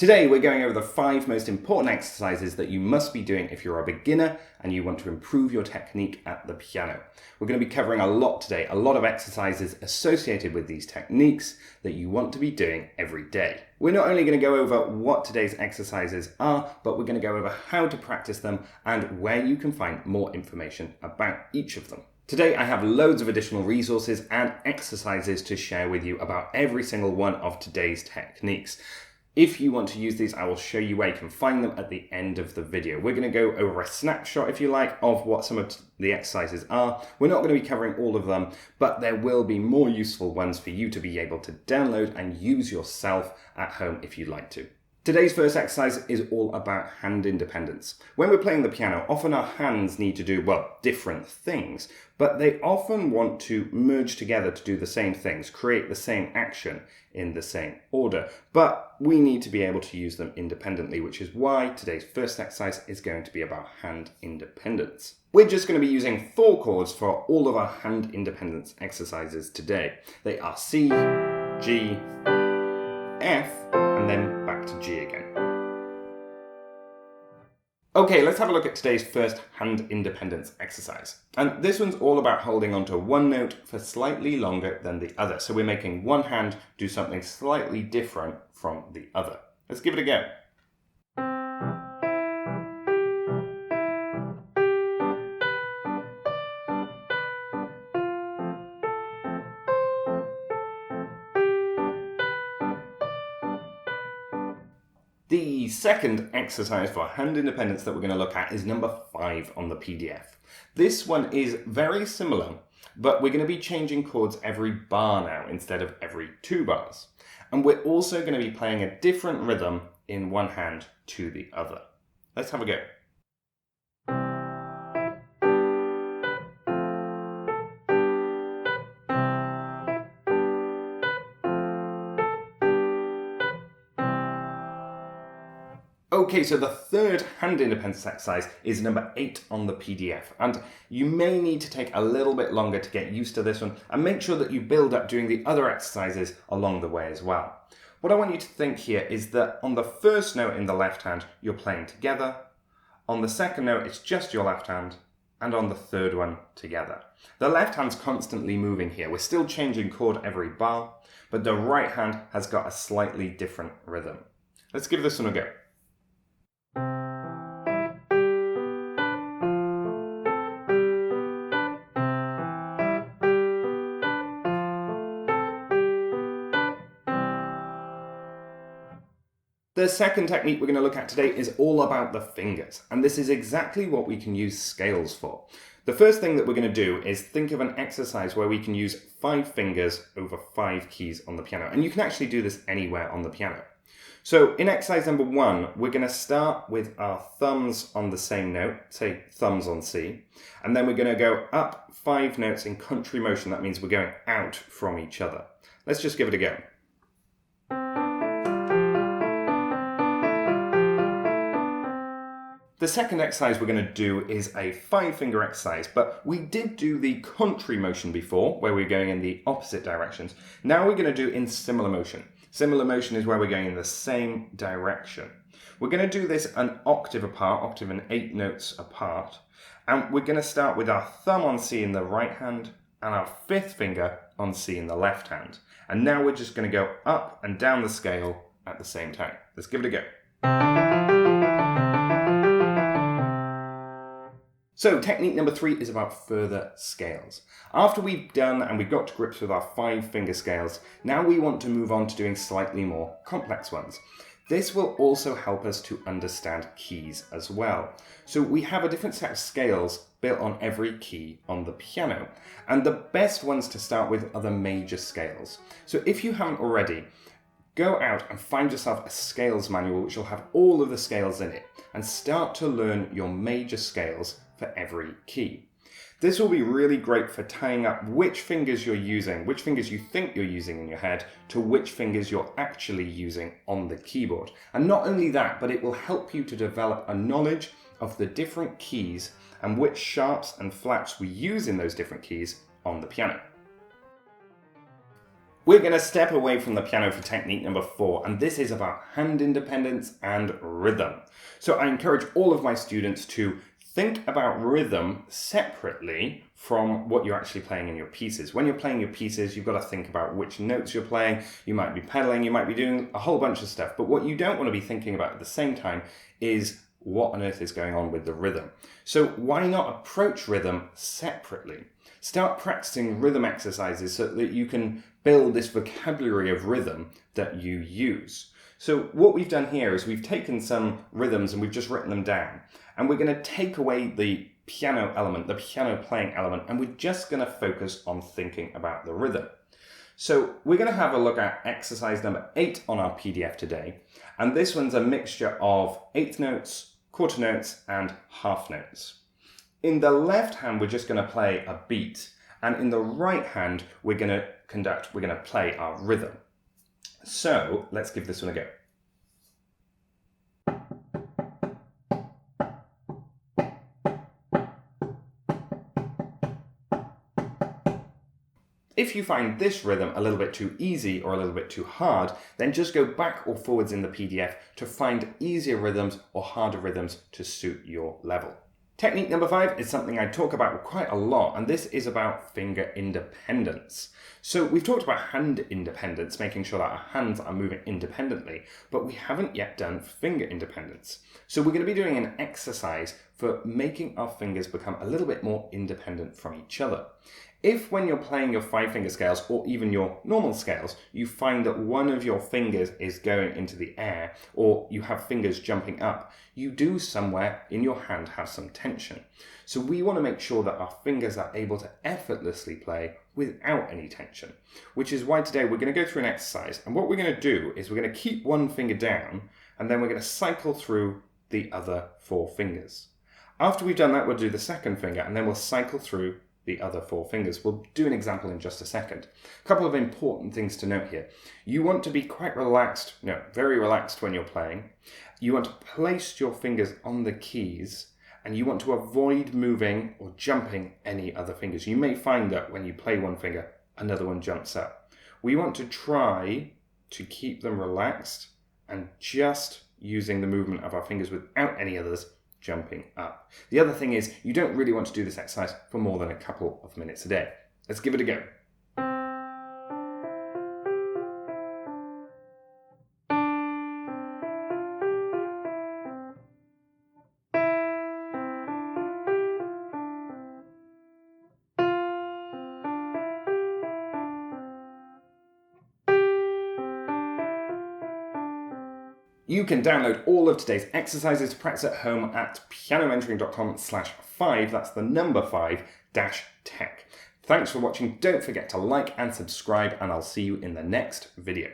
Today we're going over the 5 most important exercises that you must be doing if you're a beginner and you want to improve your technique at the piano. We're going to be covering a lot today, a lot of exercises associated with these techniques that you want to be doing every day. We're not only going to go over what today's exercises are, but we're going to go over how to practice them and where you can find more information about each of them. Today I have loads of additional resources and exercises to share with you about every single one of today's techniques. If you want to use these, I will show you where you can find them at the end of the video. We're going to go over a snapshot, if you like, of what some of the exercises are. We're not going to be covering all of them, but there will be more useful ones for you to be able to download and use yourself at home if you'd like to. Today's first exercise is all about hand independence. When we're playing the piano, often our hands need to do, well, different things, but they often want to merge together to do the same things, create the same action in the same order. But we need to be able to use them independently, which is why today's first exercise is going to be about hand independence. We're just going to be using 4 chords for all of our hand independence exercises today. They are C, G, F, and then back to G again. Okay, let's have a look at today's first hand independence exercise. And this one's all about holding onto one note for slightly longer than the other. So we're making one hand do something slightly different from the other. Let's give it a go. The second exercise for hand independence that we're going to look at is number 5 on the PDF. This one is very similar, but we're going to be changing chords every bar now instead of every 2 bars. And we're also going to be playing a different rhythm in one hand to the other. Let's have a go. Okay, so the third hand independence exercise is number 8 on the PDF, and you may need to take a little bit longer to get used to this one, and make sure that you build up doing the other exercises along the way as well. What I want you to think here is that on the first note in the left hand, you're playing together, on the second note, it's just your left hand, and on the third one, together. The left hand's constantly moving here. We're still changing chord every bar, but the right hand has got a slightly different rhythm. Let's give this one a go. The second technique we're going to look at today is all about the fingers, and this is exactly what we can use scales for. The first thing that we're going to do is think of an exercise where we can use 5 fingers over 5 keys on the piano, and you can actually do this anywhere on the piano. So in exercise number 1, we're going to start with our thumbs on the same note, say thumbs on C, and then we're going to go up 5 notes in contrary motion. That means we're going out from each other. Let's just give it a go. The second exercise we're going to do is a 5-finger exercise, but we did do the contrary motion before, where we're going in the opposite directions. Now we're going to do in similar motion. Similar motion is where we're going in the same direction. We're going to do this an octave apart, octave and 8 notes apart, and we're going to start with our thumb on C in the right hand and our 5th finger on C in the left hand. And now we're just going to go up and down the scale at the same time. Let's give it a go. So technique number 3 is about further scales. After we've done and we've got to grips with our 5-finger scales, now we want to move on to doing slightly more complex ones. This will also help us to understand keys as well. So we have a different set of scales built on every key on the piano, and the best ones to start with are the major scales. So if you haven't already, go out and find yourself a scales manual which will have all of the scales in it, and start to learn your major scales for every key. This will be really great for tying up which fingers you're using, which fingers you think you're using in your head, to which fingers you're actually using on the keyboard. And not only that, but it will help you to develop a knowledge of the different keys and which sharps and flats we use in those different keys on the piano. We're going to step away from the piano for technique number 4, and this is about hand independence and rhythm. So I encourage all of my students to think about rhythm separately from what you're actually playing in your pieces. When you're playing your pieces, you've got to think about which notes you're playing. You might be pedaling, you might be doing a whole bunch of stuff, but what you don't want to be thinking about at the same time is what on earth is going on with the rhythm. So why not approach rhythm separately? Start practicing rhythm exercises so that you can build this vocabulary of rhythm that you use. So what we've done here is we've taken some rhythms and we've just written them down. And we're going to take away the piano element, the piano playing element, and we're just going to focus on thinking about the rhythm. So we're going to have a look at exercise number 8 on our PDF today. And this one's a mixture of eighth notes, quarter notes, and half notes. In the left hand, we're just going to play a beat. And in the right hand, we're going to play our rhythm. So let's give this one a go. If you find this rhythm a little bit too easy or a little bit too hard, then just go back or forwards in the PDF to find easier rhythms or harder rhythms to suit your level. Technique number 5 is something I talk about quite a lot, and this is about finger independence. So we've talked about hand independence, making sure that our hands are moving independently, but we haven't yet done finger independence. So we're going to be doing an exercise for making our fingers become a little bit more independent from each other. If when you're playing your 5-finger scales or even your normal scales, you find that one of your fingers is going into the air or you have fingers jumping up, you do somewhere in your hand have some tension. So we want to make sure that our fingers are able to effortlessly play without any tension, which is why today we're going to go through an exercise. And what we're going to do is we're going to keep one finger down and then we're going to cycle through the other 4 fingers. After we've done that, we'll do the second finger and then we'll cycle through the other 4 fingers. We'll do an example in just a second. A couple of important things to note here. You want to be quite relaxed, very relaxed when you're playing. You want to place your fingers on the keys and you want to avoid moving or jumping any other fingers. You may find that when you play one finger, another one jumps up. We want to try to keep them relaxed and just using the movement of our fingers without any others jumping up. The other thing is you don't really want to do this exercise for more than a couple of minutes a day. Let's give it a go. You can download all of today's exercises to practice at home at pianomentoring.com/5. That's the number 5-tech. Thanks for watching. Don't forget to like and subscribe, and I'll see you in the next video.